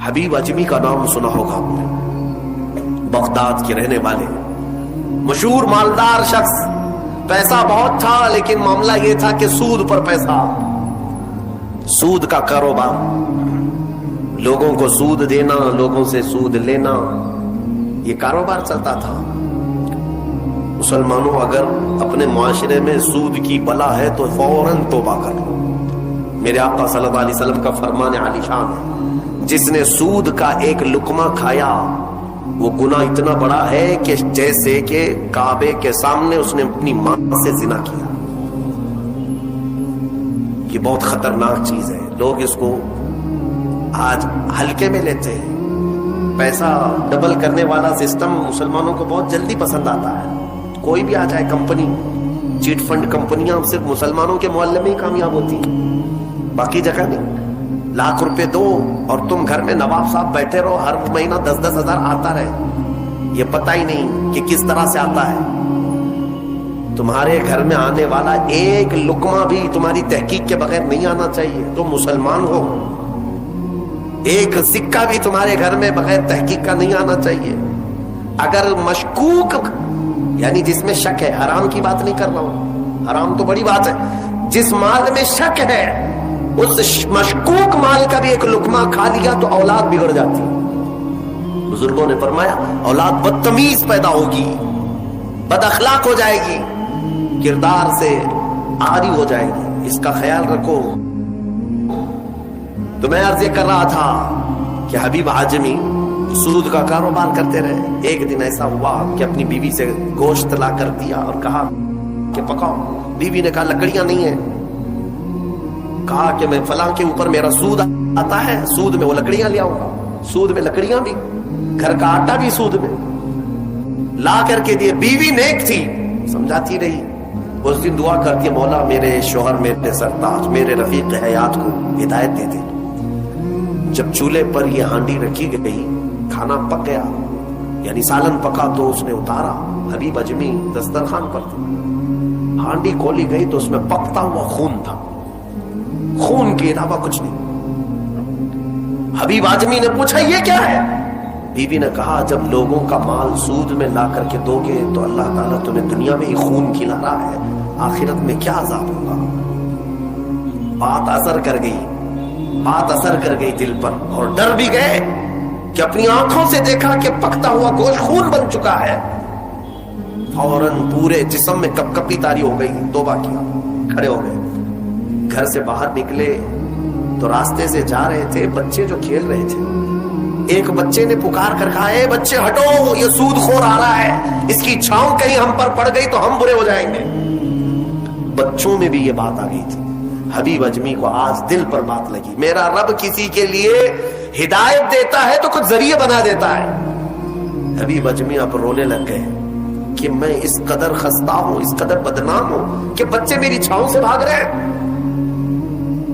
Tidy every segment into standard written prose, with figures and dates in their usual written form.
حبیب اجمی کا نام سنا ہوگا آپ نے، بغداد کے رہنے والے مشہور مالدار شخص، پیسہ بہت تھا لیکن معاملہ یہ تھا کہ سود پر پیسہ، سود کا کاروبار، لوگوں کو سود دینا، لوگوں سے سود لینا، یہ کاروبار چلتا تھا۔ مسلمانوں اگر اپنے معاشرے میں سود کی بلا ہے تو فوراً توبہ کر لو۔ میرے آقا صلی اللہ علیہ وسلم کا فرمان عالی شان ہے، جس نے سود کا ایک لقمہ کھایا وہ گناہ اتنا بڑا ہے کہ جیسے کہ کعبے کے سامنے اس نے اپنی ماں سے زنا کیا۔ یہ بہت خطرناک چیز ہے، لوگ اس کو آج ہلکے میں لیتے ہیں۔ پیسہ ڈبل کرنے والا سسٹم مسلمانوں کو بہت جلدی پسند آتا ہے، کوئی بھی آ جائے کمپنی، چیٹ فنڈ کمپنیاں صرف مسلمانوں کے محلے میں ہی کامیاب ہوتی ہیں، باقی جگہ نہیں۔ لاکھ روپے دو اور تم گھر میں نواب صاحب بیٹھے رہو، ہر مہینہ 10-10 ہزار آتا رہے، یہ پتہ ہی نہیں کہ کس طرح سے آتا ہے۔ تمہارے گھر میں آنے والا ایک لقمہ بھی تمہاری تحقیق کے بغیر نہیں آنا چاہیے، تم مسلمان ہو۔ ایک سکہ بھی تمہارے گھر میں بغیر تحقیق کا نہیں آنا چاہیے۔ اگر مشکوک، یعنی جس میں شک ہے، حرام کی بات نہیں کر رہا ہوں، حرام تو بڑی بات ہے، جس مال میں شک ہے اس مشکوک مال کا بھی ایک لقمہ کھا لیا تو اولاد بگڑ جاتی ہے۔ بزرگوں نے فرمایا اولاد بدتمیز پیدا ہوگی، بد اخلاق ہو جائے گی، کردار سے عاری ہو جائے گی، اس کا خیال رکھو۔ تو میں عرض یہ کر رہا تھا کہ حبیب اعجمی سود کا کاروبار کرتے رہے۔ ایک دن ایسا ہوا کہ اپنی بیوی سے گوشت لا کر دیا اور کہا کہ پکاؤ۔ بیوی نے کہا لکڑیاں نہیں ہیں، کہا کہ میں فلاں کے اوپر میرا سود آتا ہے، سود میں وہ لکڑیاں لے آؤں گا، سود میں لکڑیاں بھی، گھر کا آٹا بھی سود میں لا کر کے دیے۔ بیوی نیک تھی، سمجھاتی رہی۔ اس دن دعا کرتی ہے مولا میرے شوہر، میرے سرتاج، میرے رفیق حیات کو ہدایت دے دے۔ جب چولہے پر یہ ہانڈی رکھی گئی، کھانا پک گیا، یعنی سالن پکا تو اس نے اتارا، حبیب اجمی دسترخوان پر تھا، ہانڈی کھولی گئی تو اس میں پکتا ہوا خون تھا، خون کے علاوہ کچھ نہیں۔ حبیب اعجمی نے پوچھا یہ کیا ہے؟ بیوی نے کہا جب لوگوں کا مال سود میں لا کر کے دو گے تو اللہ تعالیٰ تمہیں دنیا میں ہی خون کھلا رہا ہے، آخرت میں کیا عذاب ہوگا۔ بات اثر کر گئی، بات اثر کر گئی دل پر، اور ڈر بھی گئے کہ اپنی آنکھوں سے دیکھا کہ پکتا ہوا گوشت خون بن چکا ہے۔ فوراً پورے جسم میں کپ کپی تاری ہو گئی، توبہ کیا، کھڑے ہو گئے۔ گھر سے باہر نکلے تو راستے سے جا رہے تھے، بچے جو کھیل رہے تھے، ایک بچے نے پکار کر کہا اے بچے ہٹو، یہ سود خور آ رہا ہے، اس کی چھاؤں کہیں ہم پر پڑ گئی تو ہم برے ہو جائیں گے۔ بچوں میں بھی یہ بات آ گئی تھی۔ حبیب اجمی کو آج دل پر بات لگی، میرا رب کسی کے لیے ہدایت دیتا ہے تو کچھ ذریعے بنا دیتا ہے۔ حبیب اجمی اب رونے لگ گئے کہ میں اس قدر خستہ ہوں، اس قدر بدنام ہوں کہ بچے میری چھاؤں سے بھاگ رہے ہیں۔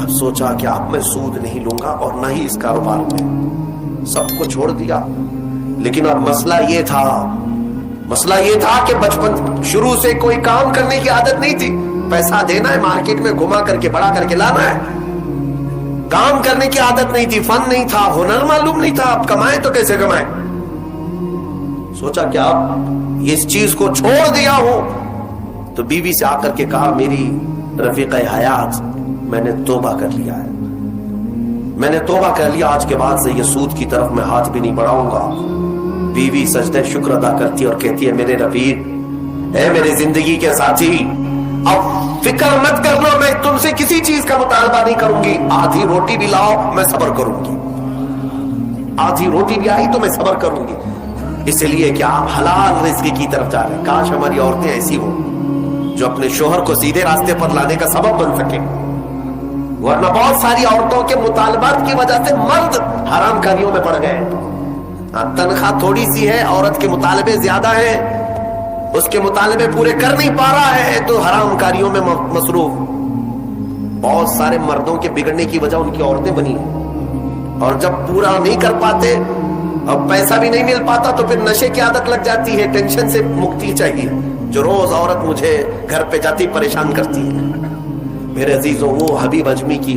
اب سوچا کہ اب میں سود نہیں لوں گا اور نہ ہی اس کاروبار میں، سب کو چھوڑ دیا۔ لیکن اب مسئلہ یہ تھا کہ بچپن شروع سے کوئی کام کرنے کی عادت نہیں تھی، پیسہ دینا ہے، مارکیٹ میں گھما کر کے بڑا کر کے لانا ہے، کام کرنے کی عادت نہیں تھی، فن نہیں تھا، ہنر معلوم نہیں تھا، اب کمائیں تو کیسے کمائیں۔ سوچا کہ اب اس چیز کو چھوڑ دیا ہوں، تو بیوی سے آ کر کے کہا میری رفیق حیات میں نے توبہ کر لیا ہے، میں نے توبہ کر لیا، آج کے بعد سے یہ سود کی طرف میں ہاتھ بھی نہیں بڑھاؤں گا۔ بیوی سجدہ شکر ادا کرتی اور کہتی ہے میرے رفیق، اے میرے زندگی کے ساتھی، اب فکر مت کرنا، میں تم سے کسی چیز کا مطالبہ نہیں کروں گی، آدھی روٹی بھی لاؤ میں صبر کروں گی، آدھی روٹی بھی آئی تو میں صبر کروں گی، اس لیے کہ آپ حلال رزق کی طرف جا رہے ہیں۔ کاش ہماری عورتیں ایسی ہوں جو اپنے شوہر کو سیدھے راستے پر لانے کا سبب بن سکیں، ورنہ بہت ساری عورتوں کے مطالبات کی وجہ سے مرد حرام کاریوں میں پڑ گئے۔ تنخواہ تھوڑی سی ہے، عورت کے مطالبے زیادہ ہیں، اس کے مطالبے پورے کر نہیں پا رہا ہے تو حرام کاریوں میں مصروف۔ بہت سارے مردوں کے بگڑنے کی وجہ ان کی عورتیں بنی ہیں، اور جب پورا نہیں کر پاتے اور پیسہ بھی نہیں مل پاتا تو پھر نشے کی عادت لگ جاتی ہے، ٹینشن سے مکتی چاہیے، جو روز عورت مجھے گھر پہ جاتی پریشان کرتی ہے۔ میرے عزیزوں، وہ حبیب اجمی کی